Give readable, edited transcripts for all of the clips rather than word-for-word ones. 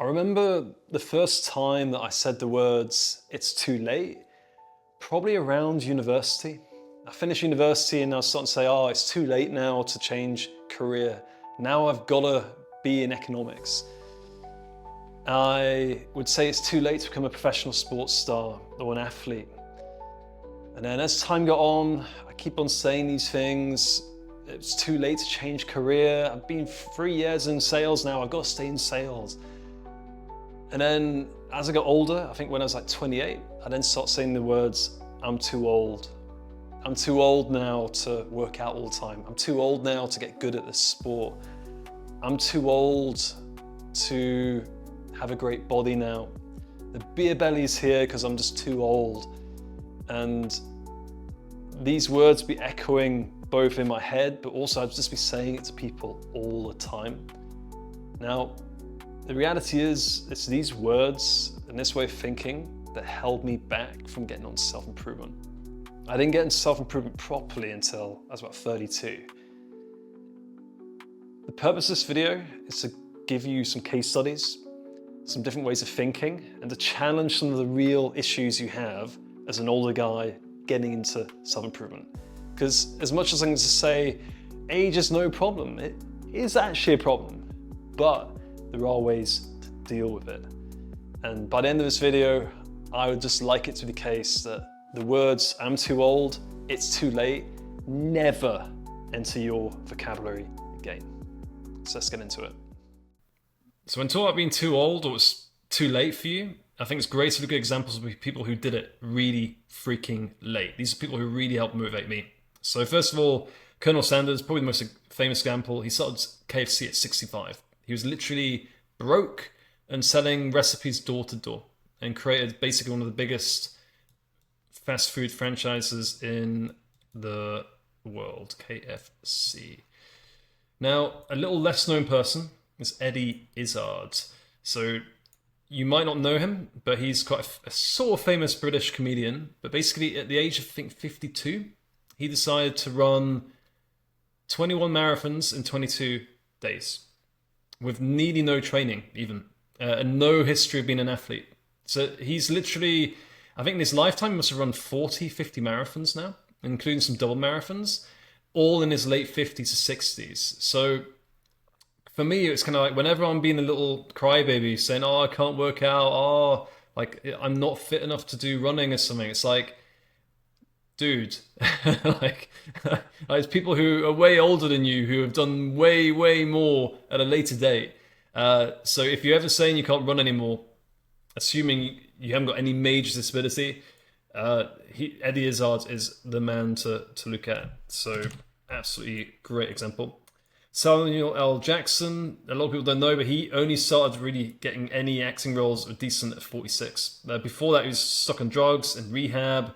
remember the first time that I said the words, "it's too late," probably around university. I finished university and I was starting to say, oh, it's too late now to change career. Now I've got to be in economics. I would say it's too late to become a professional sports star or an athlete. And then as time got on, I keep on saying these things. It's too late to change career. I've been 3 years in sales now, I've got to stay in sales. And then as I got older, I think when I was like 28, I then started saying the words, I'm too old. I'm too old now to work out all the time. I'm too old now to get good at this sport. I'm too old to have a great body now. The beer belly's here because I'm just too old. And these words be echoing both in my head, but also I'd just be saying it to people all the time. Now, the reality is, it's these words and this way of thinking that held me back from getting on self-improvement. I didn't get into self-improvement properly until I was about 32. The purpose of this video is to give you some case studies, some different ways of thinking, and to challenge some of the real issues you have as an older guy getting into self-improvement. Because as much as I'm going to say, age is no problem, it is actually a problem, but there are ways to deal with it. And by the end of this video, I would just like it to be the case that the words, I'm too old, it's too late, never enter your vocabulary again. So let's get into it. So when talking about being too old or it's too late for you, I think it's great to look at examples of people who did it really freaking late. These are people who really helped motivate me. So first of all, Colonel Sanders, probably the most famous example, he started KFC at 65. He was literally broke and selling recipes door to door and created basically one of the biggest fast food franchises in the world, KFC. Now, a little less known person is Eddie Izzard. So you might not know him, but he's quite a sort of famous British comedian. But basically at the age of, I think, 52, he decided to run 21 marathons in 22 days with nearly no training even, and no history of being an athlete. So he's literally, I think in his lifetime, he must have run 40, 50 marathons now, including some double marathons, all in his late 50s to 60s. So for me, it's kind of like whenever I'm being a little crybaby saying, oh, I can't work out, oh, like I'm not fit enough to do running or something. It's like, dude, like there's people who are way older than you who have done way, way more at a later date. So if you're ever saying you can't run anymore, assuming you haven't got any major disability, Eddie Izzard is the man to look at. So absolutely great example. Samuel L. Jackson, a lot of people don't know, but he only started really getting any acting roles decent at 46. Before that, he was stuck on drugs and rehab.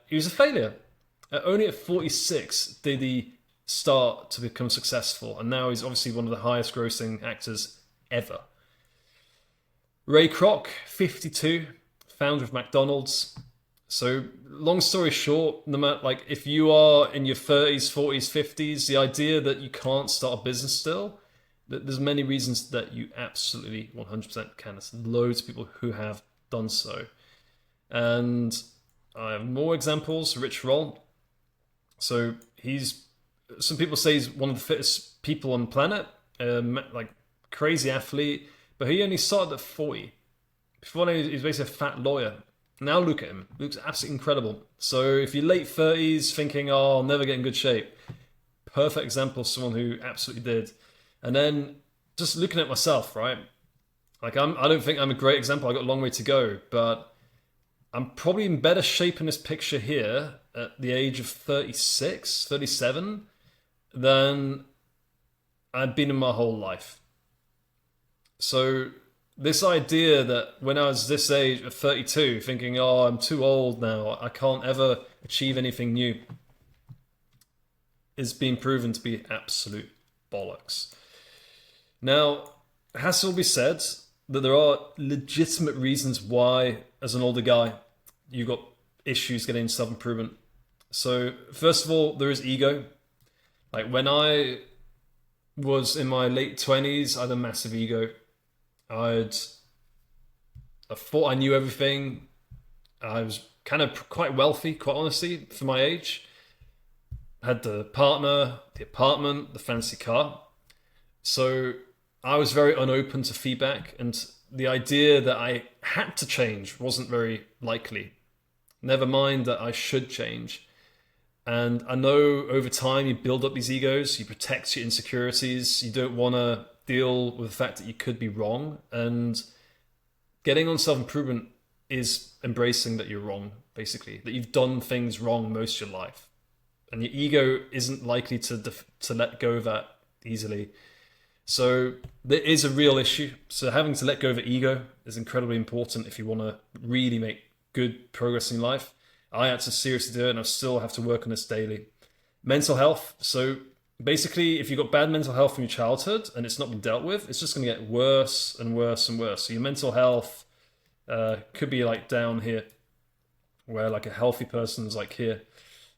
He was a failure. Only at 46 did he start to become successful, and now he's obviously one of the highest grossing actors ever. Ray Kroc, 52, founder of McDonald's. So long story short, no matter, like if you are in your 30s, 40s, 50s, the idea that you can't start a business still, there's many reasons that you absolutely 100% can. There's loads of people who have done so. And I have more examples. Rich Roll. So some people say he's one of the fittest people on the planet, like crazy athlete, but he only started at 40. Before that, he was basically a fat lawyer. Now look at him. He looks absolutely incredible. So if you're late 30s thinking, oh, I'll never get in good shape, perfect example of someone who absolutely did. And then just looking at myself, right? Like I don't think I'm a great example. I've got a long way to go, but I'm probably in better shape in this picture here at the age of 36, 37 than I've been in my whole life. So this idea that when I was this age of 32, thinking, oh, I'm too old now, I can't ever achieve anything new, is being proven to be absolute bollocks. Now, it has to be said that there are legitimate reasons why, as an older guy, you've got issues getting into self-improvement. So, first of all, there is ego. Like when I was in my late 20s, I had a massive ego. I thought I knew everything. I was kind of quite wealthy, quite honestly, for my age. Had the partner, the apartment, the fancy car. So I was very unopen to feedback, and the idea that I had to change wasn't very likely. Never mind that I should change. And I know over time you build up these egos, you protect your insecurities, you don't want to deal with the fact that you could be wrong. And getting on self improvement is embracing that you're wrong, basically, that you've done things wrong most of your life. And your ego isn't likely to let go of that easily. So there is a real issue. So having to let go of the ego is incredibly important if you want to really make good progress in life. I had to seriously do it, and I still have to work on this daily. Mental health. So basically, if you've got bad mental health from your childhood and it's not been dealt with, it's just going to get worse and worse and worse. So your mental health could be like down here, where like a healthy person's like here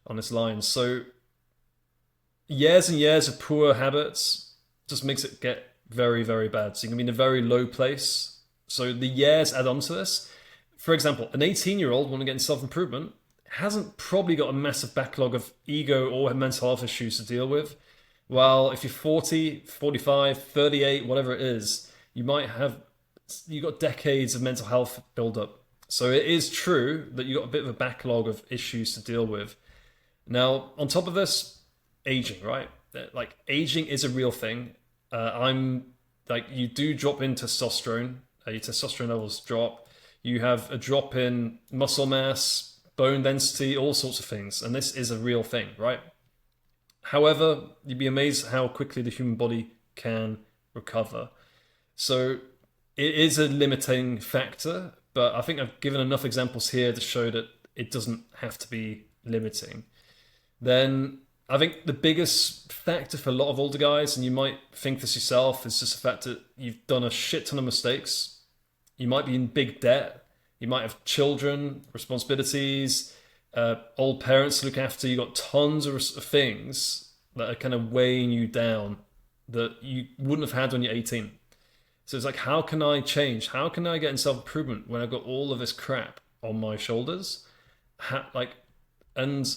on this line. So years and years of poor habits just makes it get very, very bad. So you can be in a very low place. So the years add on to this. For example, an 18-year-old want to get in self-improvement hasn't probably got a massive backlog of ego or mental health issues to deal with. While if you're 40, 45, 38, whatever it is, you've got decades of mental health build up. So it is true that you've got a bit of a backlog of issues to deal with. Now, on top of this, aging, right? Like aging is a real thing. You do drop in testosterone. Your testosterone levels drop. You have a drop in muscle mass, bone density, all sorts of things. And this is a real thing, right? However, you'd be amazed how quickly the human body can recover. So it is a limiting factor, but I think I've given enough examples here to show that it doesn't have to be limiting. Then I think the biggest factor for a lot of older guys, and you might think this yourself, is just the fact that you've done a shit ton of mistakes. You might be in big debt. You might have children, responsibilities, old parents to look after. You've got tons of things that are kind of weighing you down that you wouldn't have had when you're 18. So it's like, how can I change? How can I get in self-improvement when I've got all of this crap on my shoulders? And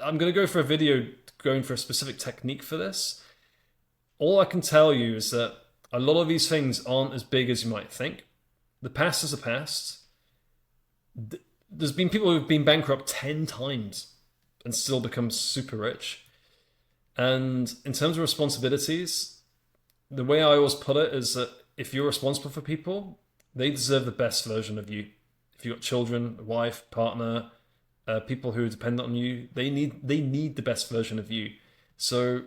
I'm going to go for a video going for a specific technique for this. All I can tell you is that a lot of these things aren't as big as you might think. The past is the past. There's been people who've been bankrupt 10 times and still become super rich. And in terms of responsibilities, the way I always put it is that if you're responsible for people, they deserve the best version of you. If you've got children, a wife, partner, people who are dependent on you, they need the best version of you. So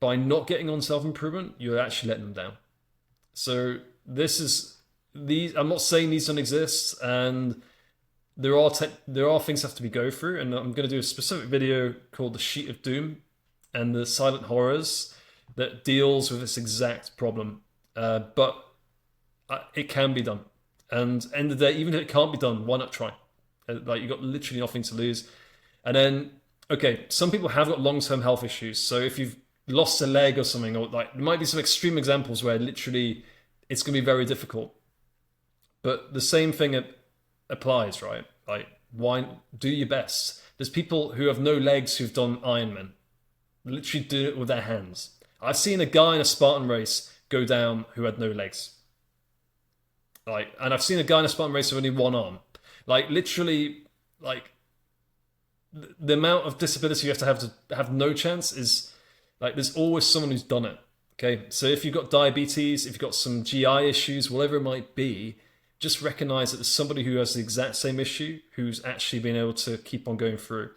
by not getting on self-improvement, you're actually letting them down. So I'm not saying these don't exist, and there are things that have to be go through, and I'm going to do a specific video called The Sheet of Doom and the Silent Horrors that deals with this exact problem. But it can be done. And end of the day, even if it can't be done, why not try? You've got literally nothing to lose. And then, okay, some people have got long-term health issues. So if you've lost a leg or something, or there might be some extreme examples where literally it's going to be very difficult. But the same thing applies, right? Why do your best? There's people who have no legs who've done Ironman. Literally do it with their hands. I've seen a guy in a Spartan race go down who had no legs. And I've seen a guy in a Spartan race with only one arm. The amount of disability you have to have no chance is there's always someone who's done it. Okay, so if you've got diabetes, if you've got some GI issues, whatever it might be, just recognize that there's somebody who has the exact same issue who's actually been able to keep on going through.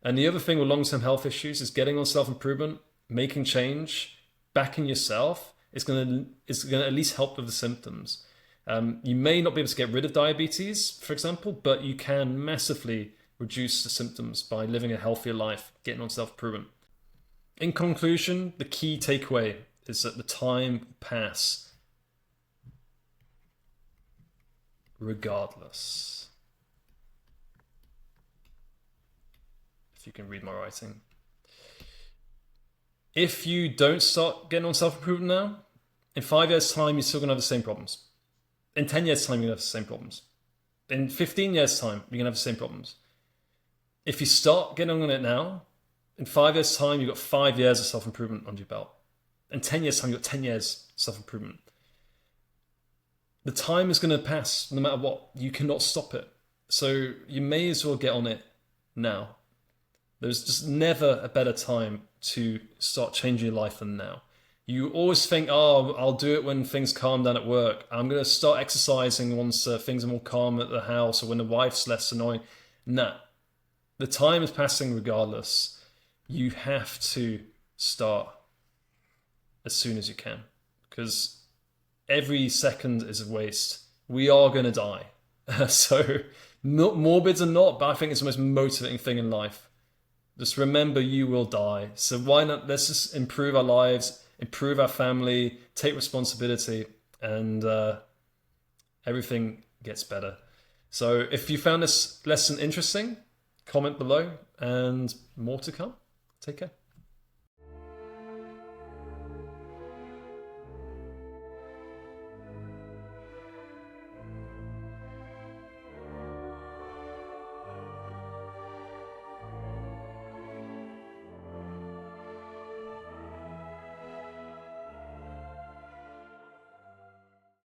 And the other thing with long-term health issues is getting on self-improvement, making change, backing yourself. It's going to at least help with the symptoms. You may not be able to get rid of diabetes, for example, but you can massively reduce the symptoms by living a healthier life, getting on self-improvement. In conclusion, the key takeaway is that the time will pass regardless. If you can read my writing. If you don't start getting on self-improvement now, in 5 years' time, you're still going to have the same problems. In 10 years' time, you're going to have the same problems. In 15 years' time, you're going to have the same problems. If you start getting on it now, in 5 years' time, you've got 5 years of self-improvement under your belt. In 10 years' time, you've got 10 years self-improvement. The time is going to pass no matter what. You cannot stop it. So you may as well get on it now. There's just never a better time to start changing your life than now. You always think, oh, I'll do it when things calm down at work. I'm going to start exercising once things are more calm at the house or when the wife's less annoying. Nah. The time is passing regardless. You have to start as soon as you can, because every second is a waste. We are going to die. So morbid or not, but I think it's the most motivating thing in life. Just remember you will die. So why not, let's just improve our lives, improve our family, take responsibility, and everything gets better. So if you found this lesson interesting, comment below, and more to come. Take care.